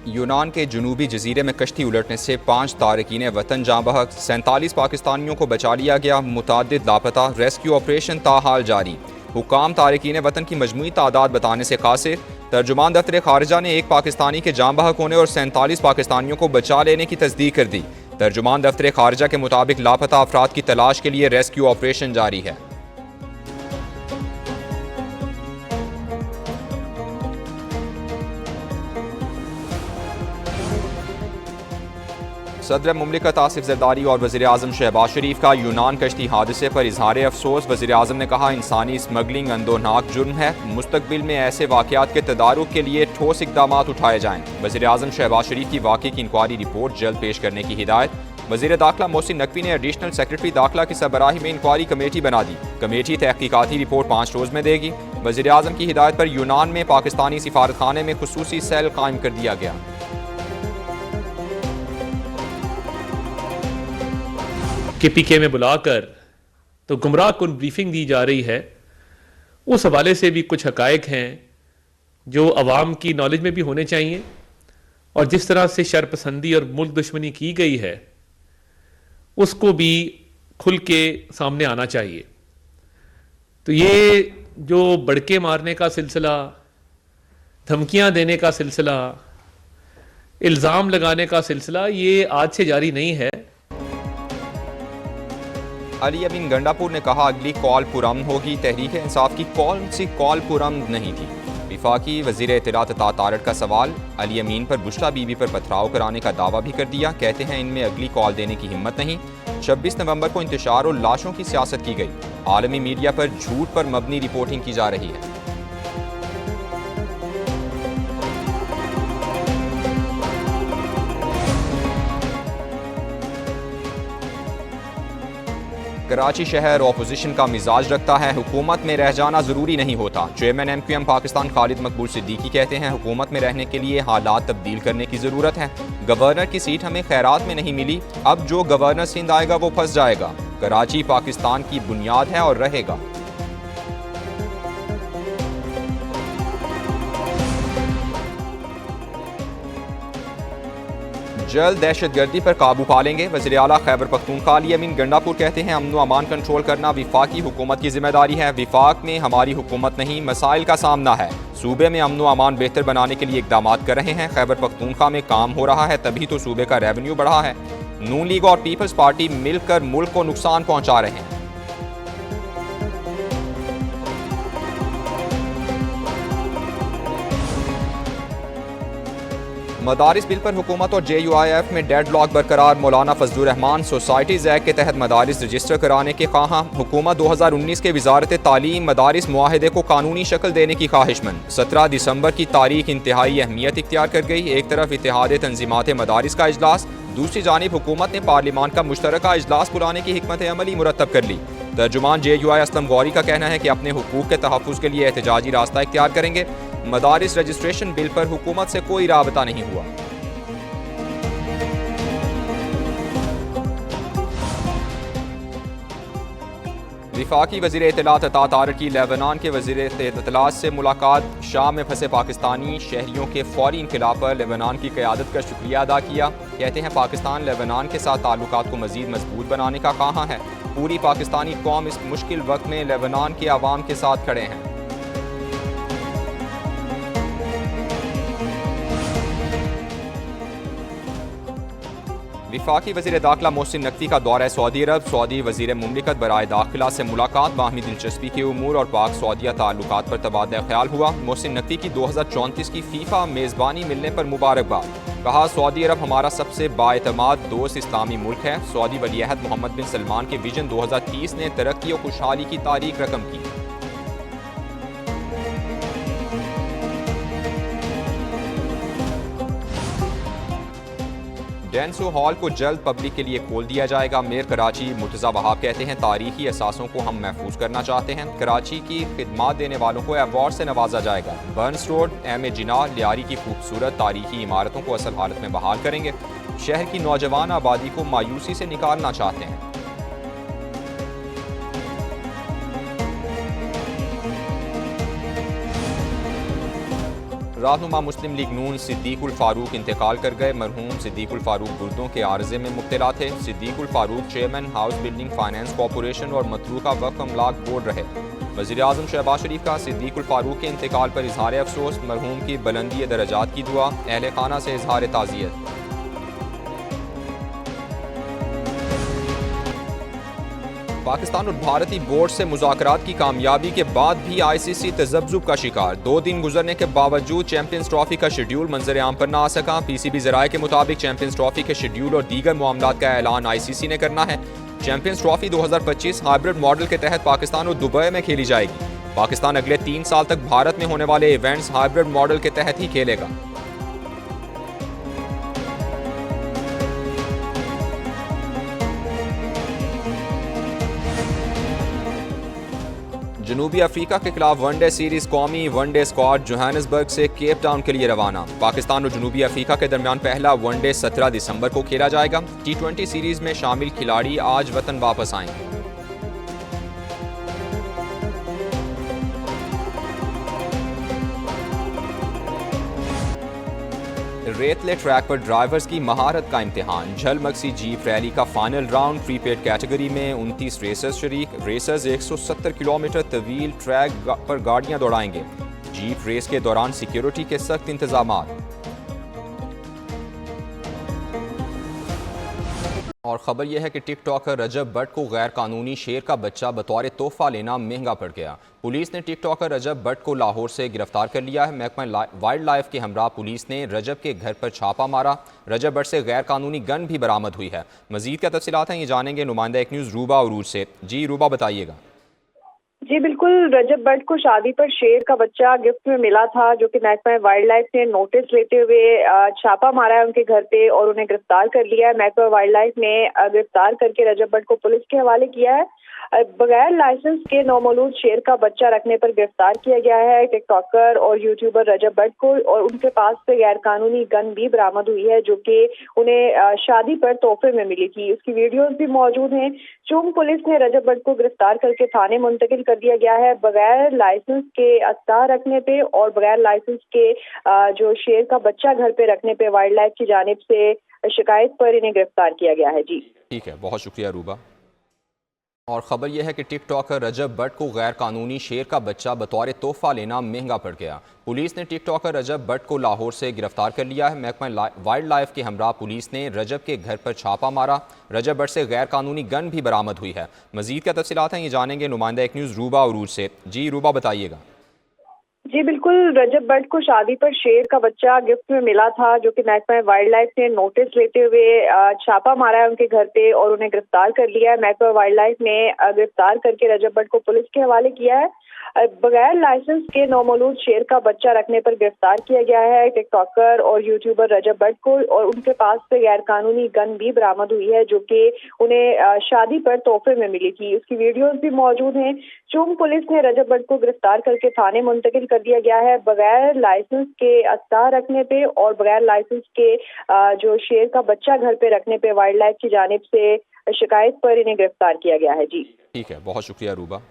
यूनान के जनूबी जजीरे में कश्ती उलटने से 5 तारकीन वतन जाँ बहक, 47 पाकिस्तानियों को बचा लिया गया, मुतादिद लापता, रेस्क्यू ऑपरेशन ताहाल जारी। हुकाम तारकीन वतन की मजमूई तादाद बताने से कासिर। तर्जुमान दफ्तर खारजा ने एक पाकिस्तानी के जाँ बहक होने और 47 पाकिस्तानियों को बचा लेने की तस्दीक कर दी। तर्जुमान दफ्तर खारजा के मुताबिक लापता अफराद की तलाश के लिए रेस्क्यू ऑपरेशन जारी है। सदर मुमलिकत आसिफ जरदारी और वज़ीर आज़म शहबाज शरीफ का यूनान कश्ती हादसे पर इजहार अफसोस। वज़ीर आज़म ने कहा, इंसानी स्मगलिंग अंदोनाक जुर्म है, मुस्तकबिल में ऐसे वाक़यात के तदारुक के लिए ठोस इक़दाम उठाए जाएँ। वज़ीर आज़म शहबाज शरीफ की वाक़े की इंक्वायरी रिपोर्ट जल्द पेश करने की हिदायत। वज़ीर दाखिला मोहसिन नकवी ने एडिशनल सेक्रेटरी दाखिला की सरबराही में इंक्वायरी कमेटी बना दी। कमेटी तहकीकाती रिपोर्ट 5 रोज़ में देगी। वज़ीर आज़म की हिदायत पर यूनान में पाकिस्तानी सिफारतखाने में खुसूसी सेल कायम कर दिया गया। के पी के में बुलाकर तो गुमराह कुन ब्रीफिंग दी जा रही है। उस हवाले से भी कुछ हकायक हैं जो अवाम की नॉलेज में भी होने चाहिए, और जिस तरह से शरपसंदी और मुल्क दुश्मनी की गई है उसको भी खुल के सामने आना चाहिए। तो ये जो बड़के मारने का सिलसिला, धमकियां देने का सिलसिला, इल्ज़ाम लगाने का सिलसिला, ये आज से जारी नहीं है। अली अमीन गंडापुर ने कहा, अगली कॉल पुरअमन होगी। तहरीक इंसाफ की कौन सी कॉल पुरअमन नहीं थी? विफाकी वज़ीर इत्तलात तारड़ का सवाल। अली अमीन पर बुशरा बीबी पर पथराव कराने का दावा भी कर दिया। कहते हैं इनमें अगली कॉल देने की हिम्मत नहीं। 26 नवंबर को इंतशार और लाशों की सियासत की गई। आलमी मीडिया पर झूठ पर मबनी रिपोर्टिंग की जा रही है। कराची शहर अपोजिशन का मिजाज रखता है, हुकूमत में रह जाना ज़रूरी नहीं होता। चेयरमैन MQM पाकिस्तान खालिद मकबूल सिद्दीकी कहते हैं, हुकूमत में रहने के लिए हालात तब्दील करने की ज़रूरत है। गवर्नर की सीट हमें खैरात में नहीं मिली, अब जो गवर्नर सिंध आएगा वो फंस जाएगा। कराची पाकिस्तान की बुनियाद है और रहेगा। जल्द दहशतगर्दी पर काबू पा लेंगे। वज़ीर आला खैबर पख्तूनख्वा अली अमीन गंडापुर कहते हैं, अमन व अमान कंट्रोल करना विफाकी हुकूमत की जिम्मेदारी है। विफाक में हमारी हुकूमत नहीं, मसाइल का सामना है। सूबे में अमन व अमान बेहतर बनाने के लिए इकदाम कर रहे हैं। खैबर पख्तूनख्वा में काम हो रहा है, तभी तो सूबे का रेवेन्यू बढ़ा है। नून लीग और पीपल्स पार्टी मिलकर मुल्क को नुकसान पहुंचा रहे हैं। मदारिस बिल पर हुकूमत और JUIF में डेडलॉक बरकरार। मौलाना फजलुर रहमान सोसाइटीज़ एक्ट के तहत मदारिस रजिस्टर कराने के ख्वाहां। हुकूमत 2019 के वजारत तालीम मदारिस मुआहदे को कानूनी शक्ल देने की ख्वाहिशमंद। 17 दिसंबर की तारीख इंतहाई अहमियत इख्तियार कर गई। एक तरफ इत्तेहाद तंजीमात मदारिस का इजलास, दूसरी जानिब हुकूमत ने पार्लिमान का मुश्तरका इजलास बुलाने की हिकमत अमली मुरतब कर ली। तर्जुमान JUI असलम गौरी का कहना है कि अपने हुकूक के तहफ़्फ़ुज़ के लिए एहतजाजी रास्ता इख्तियार करेंगे। मदारिस रजिस्ट्रेशन बिल पर हुकूमत से कोई राबता नहीं हुआ। विफाकी वज़ीर इत्तलात तारड़ की लेबनान के वज़ीर इत्तलात से मुलाकात। शाम में फंसे पाकिस्तानी शहरियों के फौरी इनक़िलाब पर लेबनान की क़यादत का शुक्रिया अदा किया। कहते हैं, पाकिस्तान लेबनान के साथ ताल्लुकात को मज़ीद मजबूत बनाने का ख्वाहां है। पूरी पाकिस्तानी कौम इस मुश्किल वक्त में लेबनान के आवाम के साथ खड़े हैं। विफाकी वज़ीर दाखिला मोहसिन नकवी का दौरा सऊदी अरब। सऊदी वज़ीर मुमलिकत बराए दाखिला से मुलाकात। बाहमी दिलचस्पी के उमूर और पाक सऊदिया ताल्लुकात पर तबादला ख्याल हुआ। मोहसिन नकवी की 2034 की फीफा मेज़बानी मिलने पर मुबारकबाद। कहा, सऊदी अरब हमारा सबसे बाएतमाद दोस्त इस्लामी मुल्क है। सऊदी वलीअहद मोहम्मद बिन सलमान के विजन 2030 ने तरक्की और खुशहाली की तारीख रकम की। डेंसो हॉल को जल्द पब्लिक के लिए खोल दिया जाएगा। मेयर कराची मुर्तज़ा वहाब कहते हैं, तारीखी असासों को हम महफूज करना चाहते हैं। कराची की खिदमत देने वालों को अवार्ड से नवाजा जाएगा। Burns road, M.A. Jinnah, Lyari की खूबसूरत तारीखी इमारतों को असल हालत में बहाल करेंगे। शहर की नौजवान आबादी को मायूसी से निकालना चाहते हैं। रहनुमा मुस्लिम लीग नून सिद्दीकुल फारूक इंतकाल कर गए। मरहूम सिद्दीकुल फारूक गुर्दों के आर्जे में मुब्तला थे। Siddiqul Farooq chairman house building finance corporation और मतरूका वक्फ अमलाक बोर्ड रहे। वज़ीर आज़म शहबाज शरीफ का सिद्दीकुल फारूक के इंतकाल पर इजहार अफसोस। मरहूम की बुलंदी दरजात की दुआ। अहले खाना से इजहार ताज़ियत। पाकिस्तान और भारतीय बोर्ड से मुज़ाकरात की कामयाबी के बाद भी ICC तज़ब्ज़ुब का शिकार। 2 दिन गुजरने के बावजूद चैंपियंस ट्रॉफी का शेड्यूल मंजर आम पर ना आ सका। PCB ज़राए के मुताबिक चैंपियंस ट्रॉफी के शेड्यूल और दीगर मामलात का ऐलान ICC ने करना है। चैंपियंस ट्रॉफी 2025 हाइब्रिड मॉडल के तहत पाकिस्तान और दुबई में खेली जाएगी। पाकिस्तान अगले 3 साल तक भारत में होने वाले इवेंट्स हाइब्रिड मॉडल के तहत ही खेलेगा। जनूबी अफ्रीका के खिलाफ वनडे सीरीज कौमी वनडे स्क्वाड जोहानिसबर्ग से केप टाउन के लिए रवाना। पाकिस्तान और जनूबी अफ्रीका के दरमियान पहला वनडे 17 दिसंबर को खेला जाएगा। T20 सीरीज में शामिल खिलाड़ी आज वतन वापस आएंगे। रेतले ट्रैक पर ड्राइवर्स की महारत का इम्तिहान। झलमक्सी जीप रैली का फाइनल राउंड। प्रीपेड कैटेगरी में 29 रेसर्स शरीक। रेसर्स 170 किलोमीटर तवील ट्रैक पर गाड़ियां दौड़ाएंगे। जीप रेस के दौरान सिक्योरिटी के सख्त इंतजामात। और ख़बर यह है कि टिकटॉकर रजब भट्ट को गैर कानूनी शेर का बच्चा बतौर तोहफा लेना महंगा पड़ गया। पुलिस ने टिकटॉकर रजब भट्ट को लाहौर से गिरफ्तार कर लिया है। महकमा वाइल्ड लाइफ के हमरा पुलिस ने रजब के घर पर छापा मारा। रजब भट्ट से गैर कानूनी गन भी बरामद हुई है। मजीद क्या तफसीलात हैं ये जानेंगे नुमाइंदा एक न्यूज़ रूबा अरूज से। जी रूबा बताइएगा। जी बिल्कुल, रजब भट्ट को शादी पर शेर का बच्चा गिफ्ट में मिला था, जो कि महकमा वाइल्ड लाइफ ने नोटिस लेते हुए छापा मारा है उनके घर पे और उन्हें गिरफ्तार कर लिया है। महकमा वाइल्ड लाइफ ने गिरफ्तार करके रजब भट्ट को पुलिस के हवाले किया है। बगैर लाइसेंस के नौमौलूद शेर का बच्चा रखने पर गिरफ्तार किया गया है टिकटॉकर और यूट्यूबर रजब भट्ट को, और उनके पास से गैर कानूनी गन भी बरामद हुई है, जो कि उन्हें शादी पर तोहफे में मिली थी। उसकी वीडियोस भी मौजूद हैं। चुंग पुलिस ने रजब भट्ट को गिरफ्तार करके थाने मुंतकिल कर दिया गया है। बगैर लाइसेंस के असलाह रखने पे और बगैर लाइसेंस के जो शेर का बच्चा घर पे रखने पे वाइल्ड लाइफ की जानिब से शिकायत पर इन्हें गिरफ्तार किया गया है। जी ठीक है, बहुत शुक्रिया रूबा। और ख़बर यह है कि टिकटॉकर रजब भट्ट को गैर कानूनी शेर का बच्चा बतौर तोहफा लेना महंगा पड़ गया। पुलिस ने टिकटॉकर रजब भट्ट को लाहौर से गिरफ्तार कर लिया है। महकमा वाइल्ड लाइफ के हमरा पुलिस ने रजब के घर पर छापा मारा। रजब भट्ट से गैर कानूनी गन भी बरामद हुई है। मजीद क्या तफसीलात हैं ये जानेंगे नुमाइंदा एक न्यूज़ रूबा अरूज से। जी रूबा बताइएगा। जी बिल्कुल, रजब भट्ट को शादी पर शेर का बच्चा गिफ्ट में मिला था, जो कि महकमा वाइल्ड लाइफ ने नोटिस लेते हुए छापा मारा है उनके घर पे और उन्हें गिरफ्तार कर लिया है। महकमा वाइल्ड लाइफ ने गिरफ्तार करके रजब भट्ट को पुलिस के हवाले किया है। बगैर लाइसेंस के नौमौलूद शेर का बच्चा रखने पर गिरफ्तार किया गया है टिकटॉकर और यूट्यूबर रजब भट्ट को, और उनके पास से गैर कानूनी गन भी बरामद हुई है, जो कि उन्हें शादी पर तोहफे में मिली थी। उसकी वीडियोस भी मौजूद हैं। चुंग पुलिस ने रजब भट्ट को गिरफ्तार करके थाने मुंतकिल कर दिया गया है। बगैर लाइसेंस के असलाह रखने पे और बगैर लाइसेंस के जो शेर का बच्चा घर पे रखने पे वाइल्ड लाइफ की जानिब से शिकायत पर इन्हें गिरफ्तार किया गया है। जी ठीक है, बहुत शुक्रिया रूबा।